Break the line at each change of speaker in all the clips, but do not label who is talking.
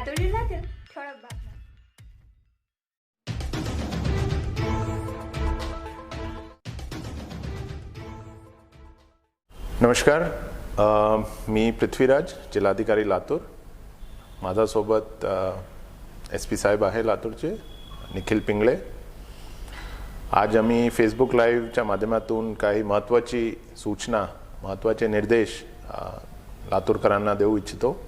लातूर जिल्ह्यातील ठळक बातम्या.
नमस्कार, मी पृथ्वीराज, जिल्हाधिकारी लातूर. माझ्यासोबत SP साहेब आहे लातूरचे, निखिल पिंगळे. आज आम्ही फेसबुक लाईव्हच्या माध्यमातून काही महत्त्वाची सूचना, महत्त्वाचे निर्देश लातूरकरांना देऊ इच्छितो.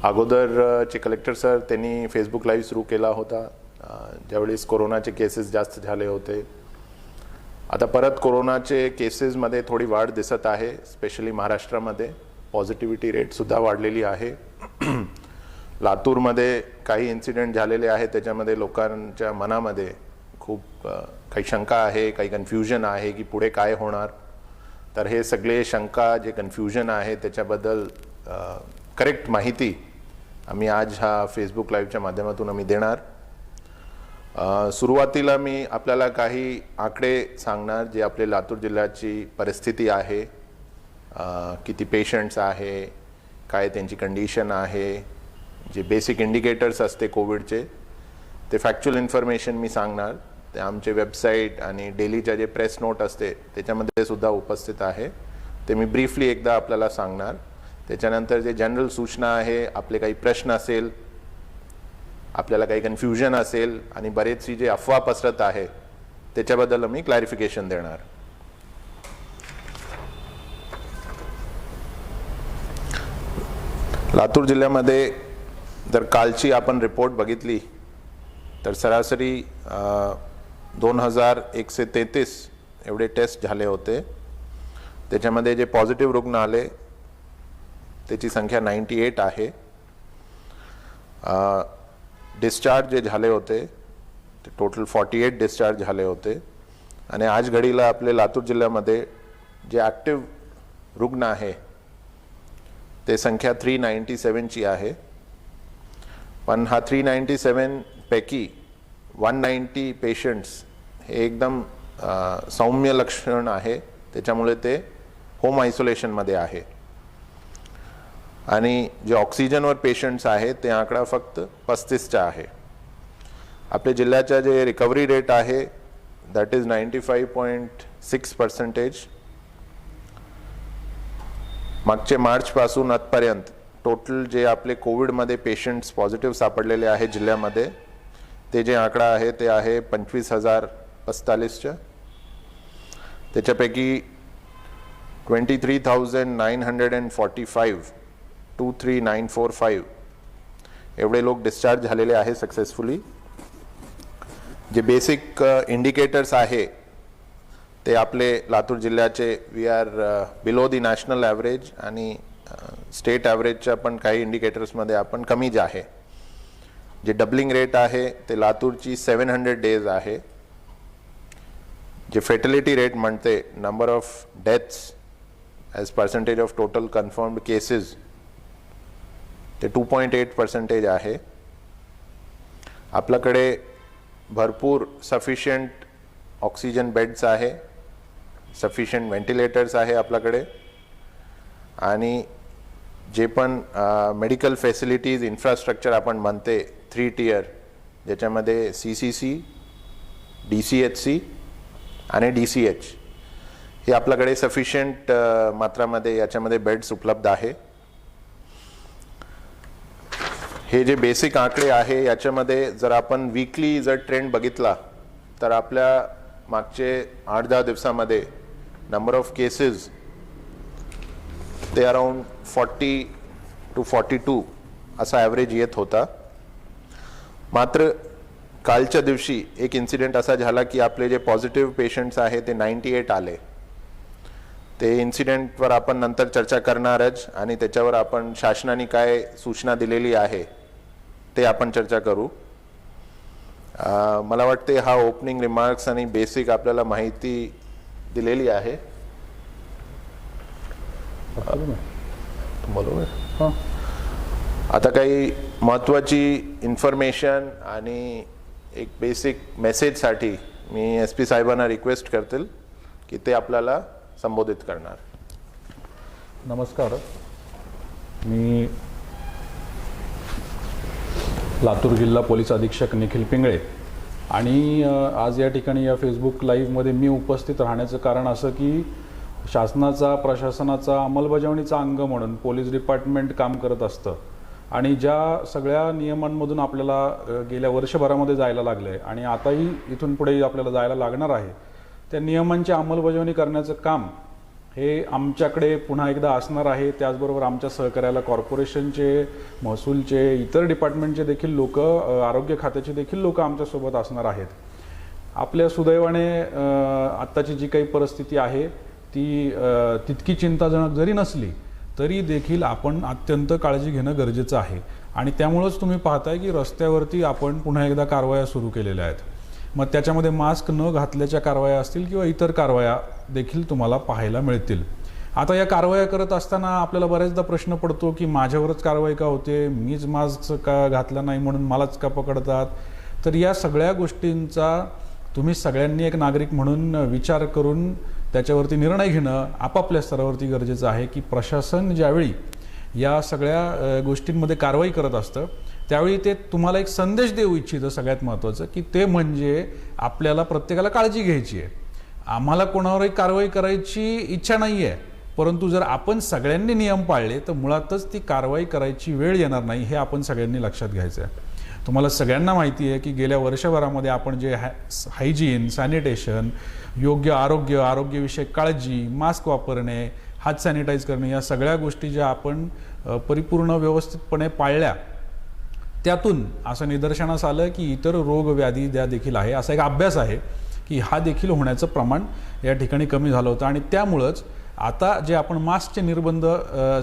अगोदरचे कलेक्टर सर त्यांनी फेसबुक लाईव्ह सुरू केला होता ज्यावेळेस कोरोनाचे केसेस जास्त झाले होते. आता परत कोरोनाचे केसेसमध्ये थोडी वाढ दिसत आहे. स्पेशली महाराष्ट्रामध्ये पॉझिटिव्हिटी रेटसुद्धा वाढलेली आहे. लातूरमध्ये काही इन्सिडेंट झालेले आहेत, त्याच्यामध्ये लोकांच्या मनामध्ये खूप काही शंका आहे, काही कन्फ्युजन आहे की पुढे काय होणार. तर हे सगळे शंका, जे कन्फ्युजन आहे, त्याच्याबद्दल करेक्ट माहिती आम्ही आज हा फेसबुक लाईव्हच्या माध्यमातून आम्ही देणार. सुरुवातीला मी आपल्याला काही आकडे सांगणार जे आपले लातूर जिल्ह्याची परिस्थिती आहे, किती पेशंट्स आहे, काय त्यांची कंडिशन आहे, जे बेसिक इंडिकेटर्स असते कोविडचे ते फॅक्च्युअल इन्फॉर्मेशन मी सांगणार. ते आमचे वेबसाईट आणि डेलीच्या जे प्रेस नोट असते त्याच्यामध्ये सुद्धा उपस्थित आहे. ते मी ब्रीफली एकदा आपल्याला सांगणार. त्याच्यानंतर जे जनरल सूचना आहे, आपले काही प्रश्न असेल, आपल्याला काही कन्फ्युजन असेल आणि बरेचशी जे अफवा पसरत आहे त्याच्याबद्दल मी क्लॅरिफिकेशन देणार. लातूर जिल्ह्यामध्ये जर कालची आपण रिपोर्ट बघितली तर सरासरी 2133 एवढे टेस्ट झाले होते. त्याच्यामध्ये जे पॉझिटिव्ह रुग्ण आले त्याची संख्या 98 आहे. डिस्चार्ज जे झाले होते ते टोटल 48 डिस्चार्ज झाले होते. आणि आज घडीला आपले लातूर जिल्ह्यामध्ये जे ॲक्टिव्ह रुग्ण आहे ते संख्या 397ची आहे. पण हा 397 पैकी 190 पेशंट्स हे एकदम सौम्य लक्षण आहे, त्याच्यामुळे ते होम आयसोलेशनमध्ये आहे. आणि जे ऑक्सिजनवर पेशंट्स आहेत ते आकडा फक्त 35चा आहे. आपल्या जिल्ह्याचा जे रिकव्हरी रेट आहे दॅट इज 95.6%. मागचे मार्चपासून आजपर्यंत टोटल जे आपले कोविडमध्ये पेशंट्स पॉझिटिव्ह सापडलेले आहे जिल्ह्यामध्ये ते जे आकडा आहे ते आहे 25,045च्या. त्याच्यापैकी 23,945 एवढे लोक डिस्चार्ज झालेले आहे सक्सेसफुली. जे बेसिक इंडिकेटर्स आहे ते आपले लातूर जिल्ह्याचे we are below the national average आणि स्टेट ॲव्हरेजच्या पण काही इंडिकेटर्समध्ये आपण कमीच आहे. जे डबलिंग रेट आहे ते लातूरची 700 डेज आहे. जे फेटलिटी रेट म्हणते number of deaths as percentage of total confirmed cases ते 2.8% आहे. आपल्याकडे भरपूर सफिशियंट ऑक्सिजन बेड्स आहे, सफिशियंट व्हेंटिलेटर्स आहे आपल्याकडे. आणि जे पण मेडिकल फॅसिलिटीज इन्फ्रास्ट्रक्चर आपण म्हणते 3 टियर, ज्याच्यामध्ये CCC, DCHC आणि DCH हे आपल्याकडे सफिशियंट मात्रामध्ये याच्यामध्ये बेड्स उपलब्ध आहे. हे जे बेसिक आकडे आहे याच्यामध्ये जर आपण वीकली जर ट्रेंड बघितला तर आपल्या मागचे 8-10 दिवसामध्ये नंबर ऑफ केसेस ते अराउंड 40 to 42 असा ॲव्हरेज येत होता. मात्र कालच्या दिवशी एक इन्सिडेंट असा झाला की आपले जे पॉझिटिव्ह पेशंट्स आहे ते 98 आले. ते इन्सिडेंटवर आपण नंतर चर्चा करणारच आणि त्याच्यावर आपण शासनाने काय सूचना दिलेली आहे ते आपण चर्चा करू. मला वाटते हा ओपनिंग रिमार्क्स आणि बेसिक आपल्याला माहिती दिलेली आहे. बरोबर. आता काही महत्त्वाची इन्फॉर्मेशन आणि एक बेसिक मेसेजसाठी मी SP साहेबांना रिक्वेस्ट करतील की ते आपल्याला संबोधित करणार.
नमस्कार, मी लातूर जिल्हा पोलीस अधीक्षक निखिल पिंगळे आणि आज या ठिकाणी या फेसबुक लाईव्हमध्ये मी उपस्थित राहण्याचं कारण असं की शासनाचा प्रशासनाचा अंमलबजावणीचा अंग म्हणून पोलीस डिपार्टमेंट काम करत असतं आणि ज्या सगळ्या नियमांमधून आपल्याला गेल्या वर्षभरामध्ये जायला लागलं आहे आणि आताही इथून पुढे आपल्याला जायला लागणार आहे, त्या नियमांची अंमलबजावणी करण्याचं काम हे आमच्याकडे पुन्हा एकदा असणार आहे. त्याचबरोबर आमच्या सहकार्याला कॉर्पोरेशनचे, महसूलचे, इतर डिपार्टमेंटचे देखील लोक, आरोग्य खात्याचे देखील लोक आमच्यासोबत असणार आहेत. आपल्या सुदैवाने आत्ताची जी काही परिस्थिती आहे ती तितकी चिंताजनक जरी नसली तरी देखील आपण अत्यंत काळजी घेणं गरजेचं आहे आणि त्यामुळंच तुम्ही पाहताय की रस्त्यावरती आपण पुन्हा एकदा कारवाया सुरू केलेल्या आहेत. मग त्याच्यामध्ये मास्क न घातल्याच्या कारवाया असतील किंवा इतर कारवाया देखील तुम्हाला पाहायला मिळतील. आता या कारवाया करत असताना आपल्याला बऱ्याचदा प्रश्न पडतो की माझ्यावरच कारवाई का होते, मीच मास्क का घातला नाही म्हणून मलाच का पकडतात. तर या सगळ्या गोष्टींचा तुम्ही सगळ्यांनी एक नागरिक म्हणून विचार करून त्याच्यावरती निर्णय घेणं आपापल्या स्तरावरती गरजेचं आहे की प्रशासन ज्यावेळी या सगळ्या गोष्टींमध्ये कारवाई करत असतं त्यावेळी ते तुम्हाला एक संदेश देऊ इच्छितं. सगळ्यात महत्त्वाचं की ते म्हणजे आपल्याला प्रत्येकाला काळजी घ्यायची आहे. आम्हाला कोणावरही कारवाई करायची इच्छा नाही आहे, परंतु जर आपण सगळ्यांनी नियम पाळले तर मुळातच ती कारवाई करायची वेळ येणार नाही, हे आपण सगळ्यांनी लक्षात घ्यायचं आहे. तुम्हाला सगळ्यांना माहिती आहे की गेल्या वर्षभरामध्ये आपण जे हायजीन, सॅनिटेशन, योग्य आरोग्यविषयक काळजी, मास्क वापरणे, हात सॅनिटाईज करणे, या सगळ्या गोष्टी ज्या आपण परिपूर्ण व्यवस्थितपणे पाळल्या त्यातून असं निदर्शनास आलं की इतर रोग व्याधी ज्या देखील आहे, असा एक अभ्यास आहे की हा देखील होण्याचं प्रमाण या ठिकाणी कमी झालं होतं. आणि त्यामुळंच आता जे आपण मास्कचे निर्बंध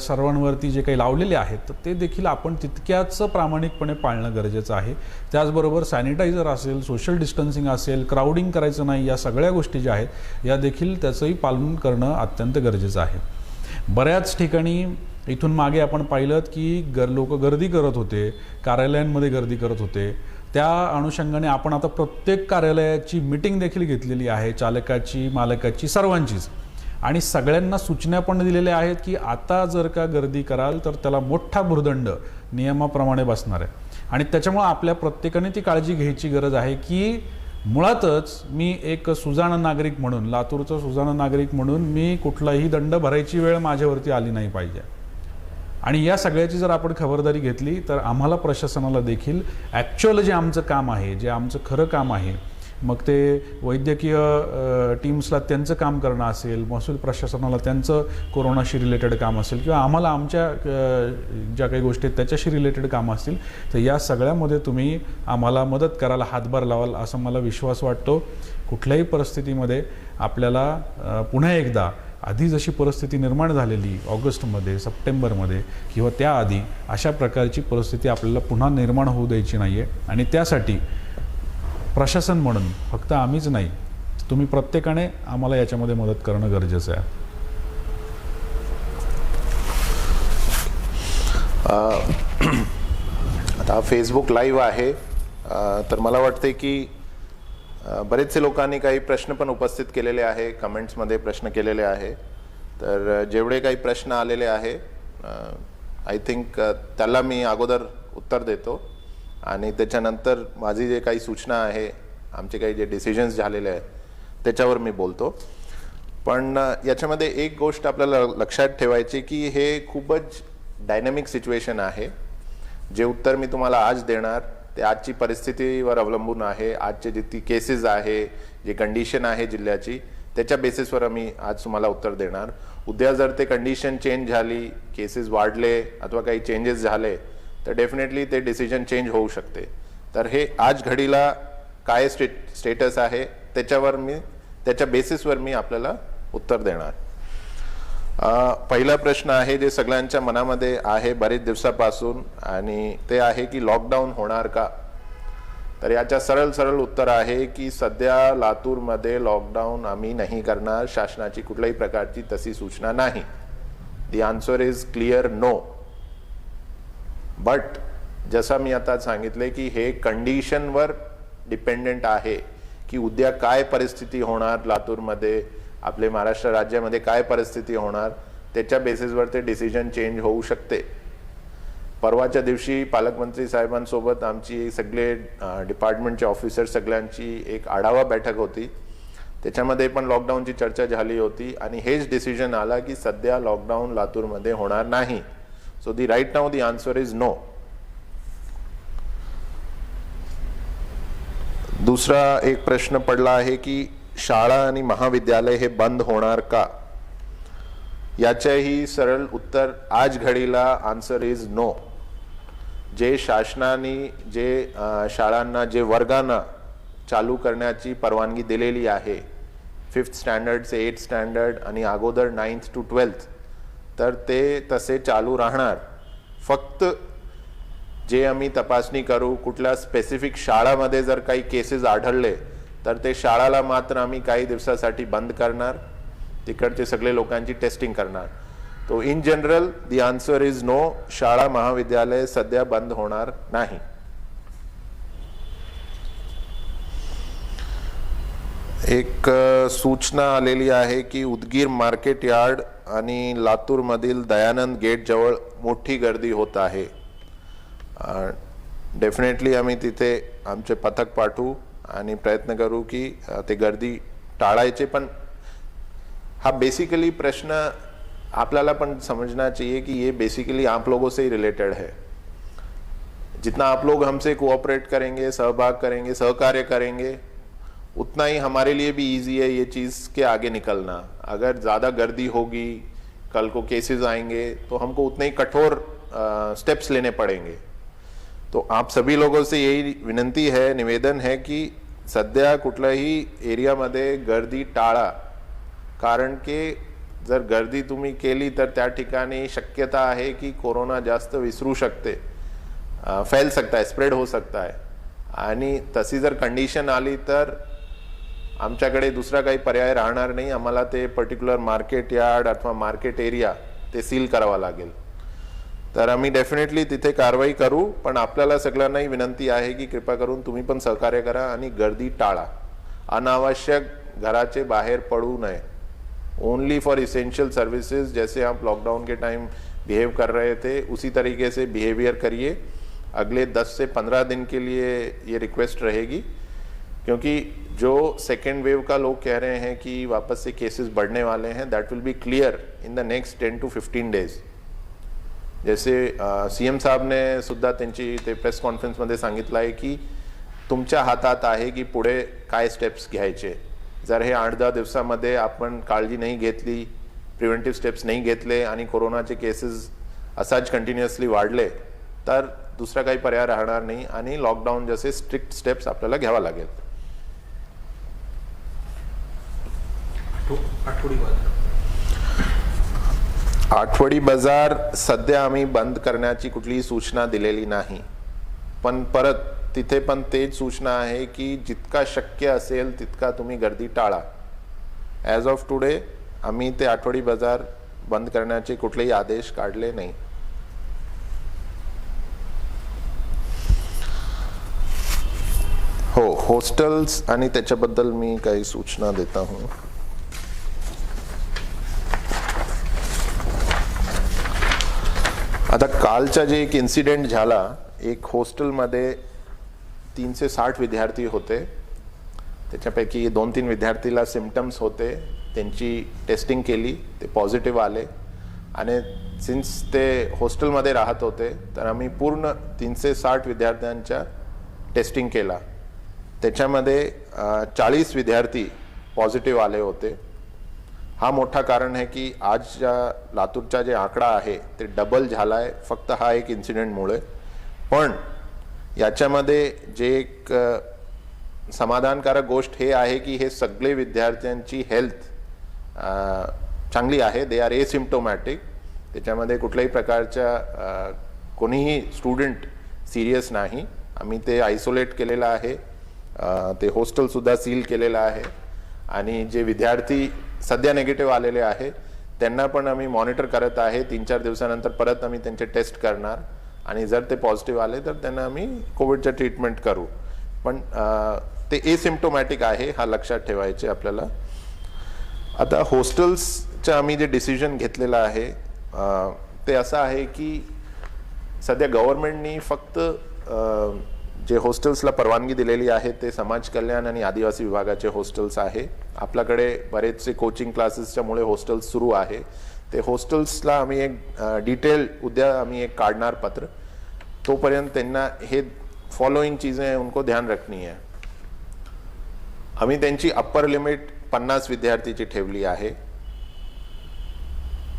सर्वांवरती जे काही लावलेले आहेत तर ते देखील आपण तितक्याच प्रामाणिकपणे पाळणं गरजेचं आहे. त्याचबरोबर सॅनिटायझर असेल, सोशल डिस्टन्सिंग असेल, क्राउडिंग करायचं नाही, या सगळ्या गोष्टी ज्या आहेत या देखील त्याचंही पालन करणं अत्यंत गरजेचं आहे. बऱ्याच ठिकाणी इथून मागे आपण पाहिलं की लोक गर्दी करत होते, कार्यालयांमध्ये गर्दी करत होते. त्या अनुषंगाने आपण आता प्रत्येक कार्यालयाची मीटिंग देखील घेतलेली आहे, चालकाची, मालकाची, सर्वांचीच, आणि सगळ्यांना सूचना पण दिलेल्या आहेत की आता जर का गर्दी कराल तर त्याला मोठा भुर्दंड नियमाप्रमाणे बसणार आहे. आणि त्याच्यामुळे आपल्या प्रत्येकाने ती काळजी घ्यायची गरज आहे की मुळातच मी एक सुजाण नागरिक म्हणून, लातूरचा सुजाण नागरिक म्हणून मी कुठलाही दंड भरायची वेळ माझ्यावरती आली नाही पाहिजे. आणि या सगळ्याची जर आपण खबरदारी घेतली तर आम्हाला प्रशासनाला देखील ॲक्च्युअल जे आमचं काम आहे, जे आमचं खरं काम आहे, मग ते वैद्यकीय टीम्सला त्यांचं काम करणं असेल, महसूल प्रशासनाला त्यांचं कोरोनाशी रिलेटेड काम असेल, किंवा आम्हाला आमच्या ज्या काही गोष्टी आहेत त्याच्याशी रिलेटेड कामं असतील, तर या सगळ्यामध्ये तुम्ही आम्हाला मदत करायला, हातभार लावाल असं मला विश्वास वाटतो. कुठल्याही परिस्थितीमध्ये आपल्याला पुन्हा एकदा आधी जशी परिस्थिती निर्माण झालेली ऑगस्टमध्ये, सप्टेंबरमध्ये किंवा त्याआधी, अशा प्रकारची परिस्थिती आपल्याला पुन्हा निर्माण होऊ द्यायची नाही आहे. आणि त्यासाठी प्रशासन म्हणून फक्त आम्हीच नाही, तुम्ही प्रत्येकाने आम्हाला याच्यामध्ये मदत करणं गरजेचं आहे.
आता फेसबुक लाईव्ह आहे, तर मला वाटते की बरेचसे लोकांनी काही प्रश्न पण उपस्थित केलेले आहे, कमेंट्समध्ये प्रश्न केलेले आहे. तर जेवढे काही प्रश्न आलेले आहे आय थिंक त्याला मी अगोदर उत्तर देतो आणि त्याच्यानंतर माझी जे काही सूचना आहे, आमचे काही जे डिसिजन्स झालेले आहेत त्याच्यावर मी बोलतो. पण याच्यामध्ये एक गोष्ट आपल्याला लक्षात ठेवायची की हे खूपच डायनॅमिक सिच्युएशन आहे. जे उत्तर मी तुम्हाला आज देणार ते आजची परिस्थितीवर अवलंबून आहे. आजचे जितकी केसेस आहे, जे कंडिशन आहे जिल्ह्याची, त्याच्या बेसिसवर मी आज तुम्हाला उत्तर देणार. उद्या जर ते कंडिशन चेंज झाली, केसेस वाढले अथवा काही चेंजेस झाले तर डेफिनेटली ते डिसिजन चेंज होऊ शकते. तर हे आज घडीला काय स्टेटस आहे त्याच्या बेसिसवर मी आपल्याला उत्तर देणार. पहिला प्रश्न आहे जे सगळ्यांच्या मनामध्ये आहे बरेच दिवसापासून, आणि ते आहे की लॉकडाऊन होणार का. तर याच्या सरळ उत्तर आहे की सध्या लातूरमध्ये लॉकडाऊन आम्ही नाही करणार. शासनाची कुठल्याही प्रकारची तशी सूचना नाही. The answer is clear no. But जसं मी आता सांगितले की हे कंडिशनवर डिपेंडेंट आहे की उद्या काय परिस्थिती होणार लातूरमध्ये, आपले महाराष्ट्र राज्यामध्ये काय परिस्थिती होणार, त्याच्या बेसिसवर ते डिसिजन चेंज होऊ शकते. परवाच्या दिवशी पालकमंत्री साहेबांसोबत आमची सगळे डिपार्टमेंटचे ऑफिसर सगळ्यांची एक आढावा बैठक होती. त्याच्यामध्ये पण लॉकडाऊनची चर्चा झाली होती आणि हेच डिसिजन आला की सध्या लॉकडाऊन लातूरमध्ये होणार नाही. So the right now the answer is no. दुसरा एक प्रश्न पडला आहे की शाळा आणि महाविद्यालय हे बंद होणार का. याचेही सरळ उत्तर आज घडीला आन्सर इज नो. जे शासनाने जे शाळांना जे वर्गांना चालू करण्याची परवानगी दिलेली आहे 5th स्टँडर्ड से 8th स्टँडर्ड आणि अगोदर 9th to 12th, तर ते तसे चालू राहणार. फक्त जे आम्ही तपासणी करू कुठल्या स्पेसिफिक शाळामध्ये जर काही केसेस आढळले तर ते शाळाला मात्र आम्ही काही दिवसासाठी बंद करणार, तिकडचे सगळे लोकांची टेस्टिंग करणार. तो in general the answer is no. शाळा महाविद्यालय सध्या बंद होणार नाही. एक सूचना आलेली आहे की उदगीर मार्केट यार्ड आणि लातूर मधील दयानंद गेट जवळ मोठी गर्दी होत आहे. डेफिनेटली आम्ही तिथे आमचे पथक पाठवू आणि प्रयत्न करू की ते गर्दी टाळायचे. पण हा बेसिकली प्रश्न आपल्याला पण समझना चाहिए कि ये बेसिकली आप लोगों से ही रिलेटेड है. जितना आप लोग हमसे कोऑपरेट करेंगे, सहभाग करेंगे, सहकार्य करेंगे, उतना ही हमारे लिए भी इजी है ये चीज़ के आगे निकलना. अगर ज़्यादा गर्दी होगी, कल को केसेस आएंगे तो हमको उतने ही कठोर स्टेप्स लेने पड़ेंगे. तो आप सभी लोगों से यही विनंती है, निवेदन है की सध्या कुठल्याही एरियामध्ये गर्दी टाळा. कारण की जर गर्दी तुम्ही केली तर त्या ठिकाणी शक्यता आहे की कोरोना जास्त विसरू शकते, फैल सकता है, स्प्रेड हो सकता है. आणि तशी जर कंडिशन आली तर आमच्याकडे दुसरा काही पर्याय राहणार नाही. आम्हाला ते पर्टिक्युलर मार्केट यार्ड अथवा मार्केट एरिया ते सील करावा लागेल. तर आम्ही डेफिनेटली तिथे कारवाई करू. पण आपल्याला सगळ्यांनाही विनंती आहे की कृपा करून तुम्ही पण सहकार्य करा आणि गर्दी टाळा. अनावश्यक घराचे बाहेर पडू नये. Only for essential services. जैसे आप लॉकडाउन के टाइम बिहेव कर रहे थे उसी तरीके से बिहेवियर करिए. अगले 10 से 15 दिन के लिए ये रिक्वेस्ट रहेगी, क्योंकि जो सेकेंड वेव का लोग कह रहे हैं कि वापस से केसेस बढ़ने वाले हैं, that will be clear in the next 10 to 15 days. जैसे CM साहब ने सुद्धा त्यांची ते प्रेस कॉन्फरन्समध्ये सांगितलं आहे की तुमच्या हातात आहे की पुढे काय स्टेप्स घ्यायचे. जर हे 8-10 दिवसामध्ये आपण काळजी नाही घेतली, प्रिव्हेंटिव्ह स्टेप्स नाही घेतले आणि कोरोनाचे केसेस असाच कंटिन्युअसली वाढले तर दुसरा काही पर्याय राहणार नाही आणि लॉकडाऊन जसे स्ट्रिक्ट स्टेप्स आपल्याला घ्यावा लागेल. आठवडी बाजार सध्या आम्ही बंद करण्याची कुठलीही सूचना दिलेली नाही. पण परत तिथे पण तेच सूचना आहे की जितका शक्य असेल तितका तुम्ही गर्दी टाळा. ॲज ऑफ टुडे आम्ही ते आठवडी बाजार बंद करण्याचे कुठलेही आदेश काढले नाही. हो, हॉस्टेल्स आणि त्याच्याबद्दल मी काही सूचना देता हूं. आता कालचा जे एक इन्सिडेंट झाला, एक हॉस्टेलमध्ये 360 विद्यार्थी होते. त्याच्यापैकी 2-3 विद्यार्थीला सिम्पटम्स होते. त्यांची टेस्टिंग केली, ते पॉझिटिव्ह आले आणि सिन्स ते हॉस्टेलमध्ये राहत होते तर आम्ही पूर्ण 360 विद्यार्थ्यांच्या टेस्टिंग केला. त्याच्यामध्ये 40 विद्यार्थी पॉझिटिव्ह आले होते. हा मोठा कारण आहे की आज लातूरचा जे आकडा आहे ते डबल झाला आहे फक्त हा एक इन्सिडेंटमुळे. पण याच्यामध्ये जे एक समाधानकारक गोष्ट हे आहे की हे सगळे विद्यार्थ्यांची हेल्थ चांगली आहे. They are asymptomatic. त्याच्यामध्ये कुठल्याही प्रकारच्या कोणीही स्टुडंट सिरियस नाही. आम्ही ते आयसोलेट केलेलं आहे. ते हॉस्टेलसुद्धा सील केलेलं आहे आणि जे विद्यार्थी सध्या नेगेटिव्ह आलेले आहे त्यांना पण आम्ही मॉनिटर करत आहे. 3-4 दिवसानंतर परत आम्ही त्यांचे टेस्ट करणार आणि जर ते पॉझिटिव्ह आले तर त्यांना आम्ही कोविडचं ट्रीटमेंट करू. पण ते एसिम्प्टोमॅटिक आहे, हा लक्षात ठेवायचे आपल्याला. आता हॉस्टेल्सचं आम्ही जे डिसिजन घेतलेलं आहे ते असं आहे की सध्या गव्हर्नमेंटनी फक्त जे हॉस्टेल्सला परवानगी दिलेली आहे ते समाज कल्याण आणि आदिवासी विभागाचे हॉस्टेल्स आहे. आपल्याकडे बरेचसे कोचिंग क्लासेसच्यामुळे हॉस्टेल्स सुरू आहे. ते हॉस्टेल्सला आम्ही एक डिटेल उद्या आम्ही एक काढणार पत्र. तोपर्यंत त्यांना हे फॉलोइंग चीजें उनको ध्यान रखनी है. आम्ही त्यांची अप्पर लिमिट 50 विद्यार्थीची ठेवली आहे.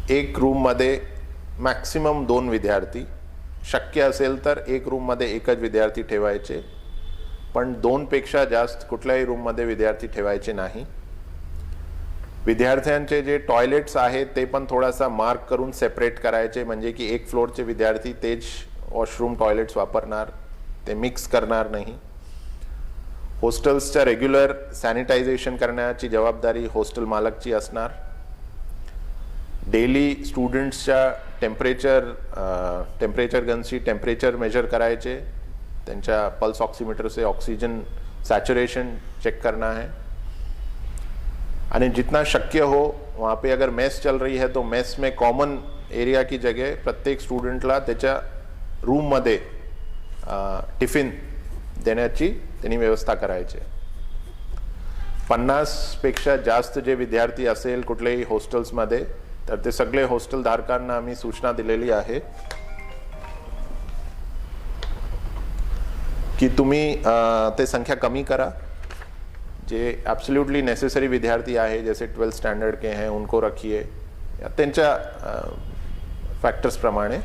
एक रूममध्ये मॅक्सिमम 2 विद्यार्थी, शक्य असेल तर एक रूममध्ये एकच विद्यार्थी ठेवायचे, पण 2 पेक्षा जास्त कुठल्याही रूममध्ये विद्यार्थी ठेवायचे नाही. विद्यार्थ्यांचे जे टॉयलेट्स आहेत ते पण थोडासा मार्क करून सेपरेट करायचे, म्हणजे की एक फ्लोअरचे विद्यार्थी तेच वॉशरूम टॉयलेट्स वापरणार, ते मिक्स करणार नाही. हॉस्टेल्सच्या रेग्युलर सॅनिटायझेशन करण्याची जबाबदारी हॉस्टेल मालकची असणार. डेली स्टुडंट्सच्या टेम्परेचर गनशी टेम्परेचर मेजर करायचे, त्यांच्या पल्स ऑक्सीमीटर से ऑक्सीजन सैचुरेशन चेक करना है. आणि जितना शक्य हो वहाँ पे अगर मेस चल रही है तो मेस में कॉमन एरिया की जगह प्रत्येक स्टुडंटला त्याच्या रूममध्ये टिफिन देण्याची त्यांनी व्यवस्था करायची. 50 पेक्षा जास्त जे विद्यार्थी असेल कुठल्याही हॉस्टेल्समध्ये तर ते सगळे हॉस्टेल धारकांना आम्ही सूचना दिलेली आहे की तुम्ही ते संख्या कमी करा. जे एब्सोल्युटली नेसेसरी विद्यार्थी आहे जैसे 12th स्टँडर्ड के हैं उनको रखिए त्यांच्या फॅक्टर्स प्रमाणे,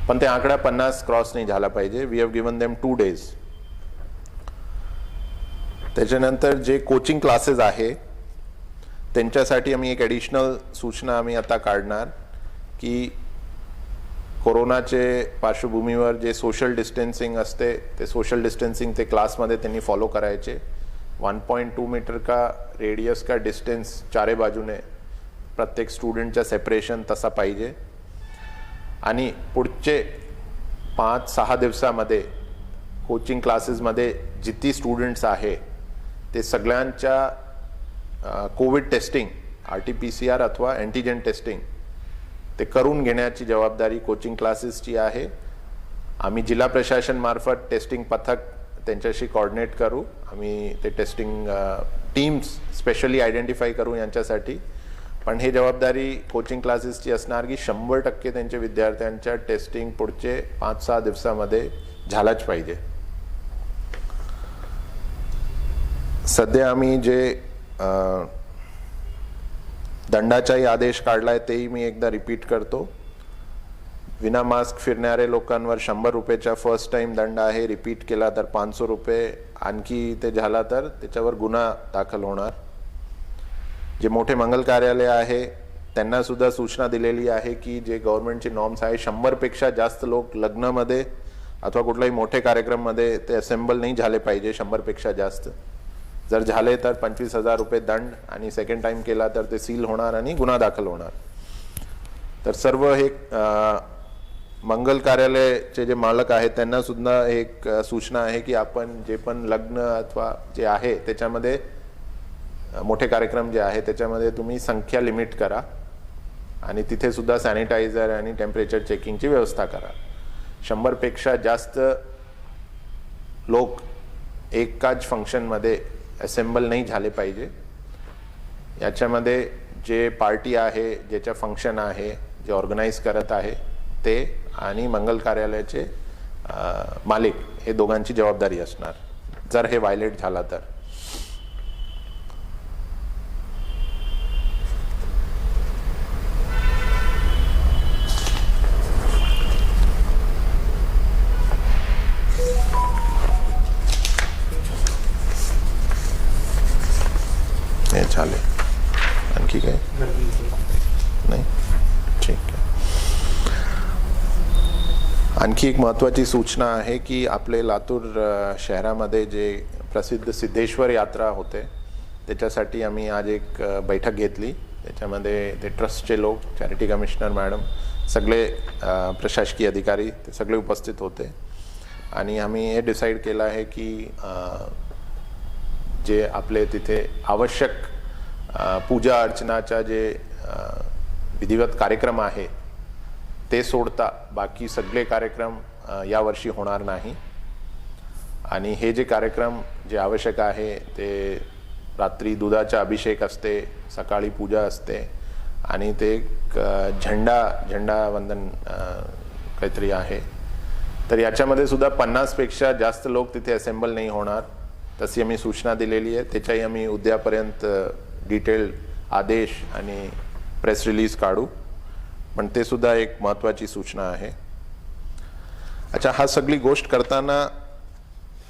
पण ते आकडा 50 क्रॉस नाही झाला पाहिजे. We have given them 2 days. त्याच्यानंतर जे कोचिंग क्लासेस आहे त्यांच्यासाठी आम्ही एक ॲडिशनल सूचना आम्ही आता काढणार की कोरोनाचे पार्श्वभूमीवर जे सोशल डिस्टन्सिंग असते ते सोशल डिस्टन्सिंग ते क्लासमध्ये त्यांनी फॉलो करायचे. 1.2 मीटर का रेडियस का डिस्टेंस चारे बाजूने प्रत्येक स्टुडंटच्या सेपरेशन तसा पाहिजे. आणि पुढचे 5-6 दिवसामध्ये कोचिंग क्लासेसमध्ये जितकी स्टुडंट्स आहे ते सगळ्यांच्या कोविड टेस्टिंग RT-PCR अथवा अँटीजन टेस्टिंग ते करून घेण्याची जबाबदारी कोचिंग क्लासेसची आहे. आम्ही जिल्हा प्रशासन मार्फत टेस्टिंग पथक त्यांच्याशी कोऑर्डिनेट करू. आम्ही ते टेस्टिंग टीम्स स्पेशली आयडेंटिफाय करू यांच्यासाठी. पण हे जबाबदारी कोचिंग क्लासेसची असणार की 100% त्यांच्या विद्यार्थ्यांच्या टेस्टिंग पुढचे 5-6 दिवसामध्ये झालाच पाहिजे. सध्या आम्ही जे दंडाचाही आदेश काढलाय तेही मी एकदा रिपीट करतो. विना मास्क फिरणारे लोकांवर 100 रुपयाचा फर्स्ट टाइम दंड आहे. रिपीट केला तर 500 रुपये. आणखी ते झाला तर त्याच्यावर गुन्हा दाखल होणार. जे मोठे मंगल कार्यालय आहे त्यांना सुद्धा सूचना दिलेली आहे की जे गव्हर्नमेंटचे नॉर्म्स आहे 100 पेक्षा जास्त लोक लग्नामध्ये अथवा कुठल्याही मोठे कार्यक्रममध्ये ते असेंबल नाही झाले पाहिजे. 100 पेक्षा जास्त जर झाले तर 25,000 रुपये दंड आणि सेकंड टाइम केला तर ते सील होणार आणि गुन्हा दाखल होणार. तर सर्व हे मंगल कार्यालयाचे जे मालक आहेत त्यांना सुद्धा एक सूचना आहे की आपण जे पण लग्न अथवा जे आहे त्याच्यामध्ये मोठे कार्यक्रम जे आहे त्याच्यामध्ये तुम्ही संख्या लिमिट करा आणि तिथे सुद्धा सॅनिटायझर आणि टेम्परेचर चेकिंगची व्यवस्था करा. 100 पेक्षा जास्त लोक एकाच फंक्शनमध्ये असेंबल नाही झाले पाहिजे. याच्यामध्ये जे पार्टी आहे ज्याच्या फंक्शन आहे जे ऑर्गनाईज करत आहे ते आणि मंगल कार्यालयाचे मालिक हे दोघांची जबाबदारी असणार जर हे व्हायलेट झाला तर. हे चालेल. आणखी काय नाही? ठीक आहे. आणखी एक महत्त्वाची सूचना आहे की आपले लातूर शहरामध्ये जे प्रसिद्ध सिद्धेश्वर यात्रा होते त्याच्यासाठी आम्ही आज एक बैठक घेतली. त्याच्यामध्ये ते ट्रस्टचे लोक, चॅरिटी कमिशनर मॅडम, सगळे प्रशासकीय अधिकारी ते सगळे उपस्थित होते. आणि आम्ही हे डिसाईड केलं आहे की जे आपले तिथे आवश्यक पूजा अर्चनाच्या जे विधिवत कार्यक्रम आहे ते सोडता बाकी सगळे कार्यक्रम यावर्षी होणार नाही. आणि हे जे कार्यक्रम जे आवश्यक आहे ते रात्री दुधाचा अभिषेक असते, सकाळी पूजा असते आणि ते एक झेंडा वंदन काहीतरी आहे. तर याच्यामध्ये सुद्धा 50 पेक्षा जास्त लोक तिथे असेंबल नाही होणार, तशी आम्ही सूचना दिलेली आहे. त्याच्याही आम्ही उद्यापर्यंत डिटेल आदेश आणि प्रेस रिलीज काढू, पण ते सुद्धा एक महत्त्वाची सूचना आहे. अच्छा, हा सगळी गोष्ट करताना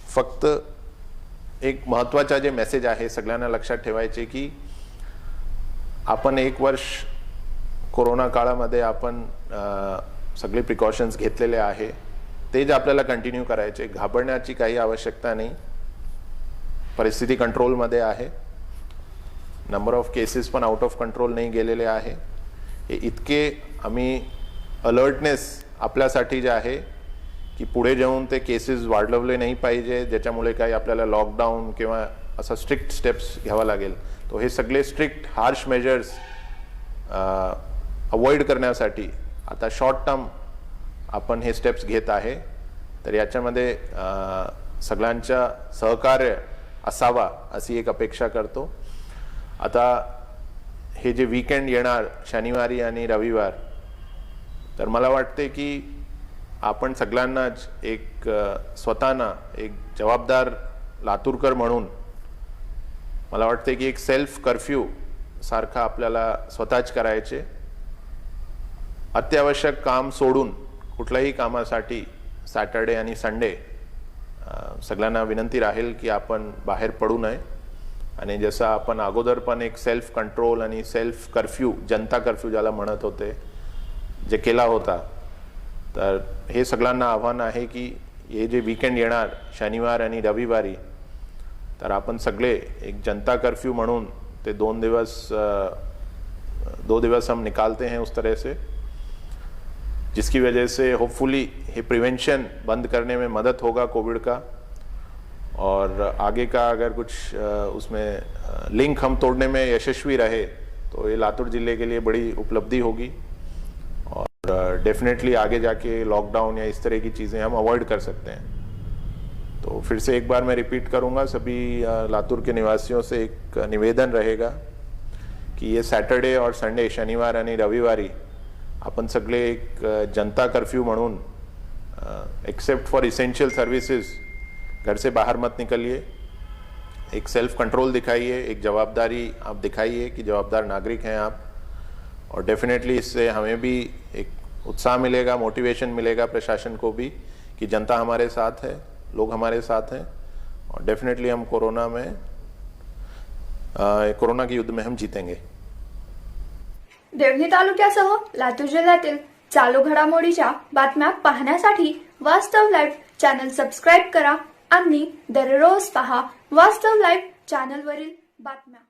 फक्त एक महत्त्वाचा जे मेसेज आहे सगळ्यांना लक्षात ठेवायचे की आपण 1 वर्ष कोरोना काळामध्ये आपण सगळे प्रिकॉशन्स घेतलेले आहे, ते जे आपल्याला कंटिन्यू करायचे. घाबरण्याची काही आवश्यकता नाही. परिस्थिती कंट्रोलमध्ये आहे. नंबर ऑफ केसेस पण आउट ऑफ कंट्रोल नाही गेलेले आहे. हे इतके आम्ही अलर्टनेस आपल्यासाठी जे आहे की पुढे जाऊन ते केसेस वाढवले नाही पाहिजे, ज्याच्यामुळे काही आपल्याला लॉकडाऊन किंवा असा स्ट्रिक्ट स्टेप्स घ्यावा लागेल. तो हे सगळे स्ट्रिक्ट हार्श मेजर्स अवॉइड करण्यासाठी आता शॉर्ट टर्म आपण हे स्टेप्स घेत आहे. तर याच्यामध्ये सगळ्यांच्या सहकार्य असावा अशी एक अपेक्षा करतो. आता हे जे वीकेंड येणार शनिवारी आणि रविवार, तर मला वाटते की आपण सगळ्यांनाच एक स्वतःना एक जबाबदार लातूरकर म्हणून मला वाटते की एक सेल्फ कर्फ्यू सारखा आपल्याला स्वतःच करायचे. अत्यावश्यक काम सोडून कुठल्याही कामासाठी सॅटर्डे आणि संडे सगळ्यांना विनंती राहील की आपण बाहेर पडू नये. आणि जसं आपण अगोदर पण एक सेल्फ कंट्रोल आणि सेल्फ कर्फ्यू, जनता कर्फ्यू ज्याला म्हणत होते, जे केला होता, तर हे सगळ्यांना आव्हान आहे की हे जे वीकेंड येणार शनिवार आणि रविवारी, तर आपण सगळे एक जनता कर्फ्यू म्हणून ते 2 दिवस हम निकालते हैं उस तरह से, जिसकी वजह से होपफुली ये प्रिवेंशन बंद करने में मदद होगा कोविड का. और आगे का अगर कुछ उसमें लिंक हम तोड़ने में यशस्वी रहे तो ये लातूर ज़िले के लिए बड़ी उपलब्धि होगी. और डेफिनेटली आगे जाके लॉकडाउन या इस तरह की चीज़ें हम अवॉइड कर सकते हैं. तो फिर से एक बार मैं रिपीट करूंगा, सभी लातूर के निवासियों से एक निवेदन रहेगा कि ये सॅटर्डे और संडे, शनिवार आणि रविवारी आपण सगळे एक जनता कर्फ्यू म्हणून एक्सेप्ट फॉर इसेंशियल सर्विसेज घर से बाहर मत निकलिए. एक सेल्फ कंट्रोल दिखाइए, एक जवाबदारी आप दिखाइए कि जवाबदार नागरिक हैं आप. और डेफिनेटली इससे हमें भी एक उत्साह मिलेगा, मोटिवेशन मिलेगा प्रशासन को भी कि जनता हमारे साथ है, लोग हमारे साथ हैं. और डेफिनेटली हम कोरोना के युद्ध में हम जीतेंगे.
देवणी तालुक्यासह लातूर जिल्ह्यातील चालू घडामोडीच्या बातम्या पाहण्यासाठी वास्तव लाईव्ह चॅनल सबस्क्राईब करा आणि दररोज पहा वास्तव लाईव्ह चॅनलवरील बातम्या.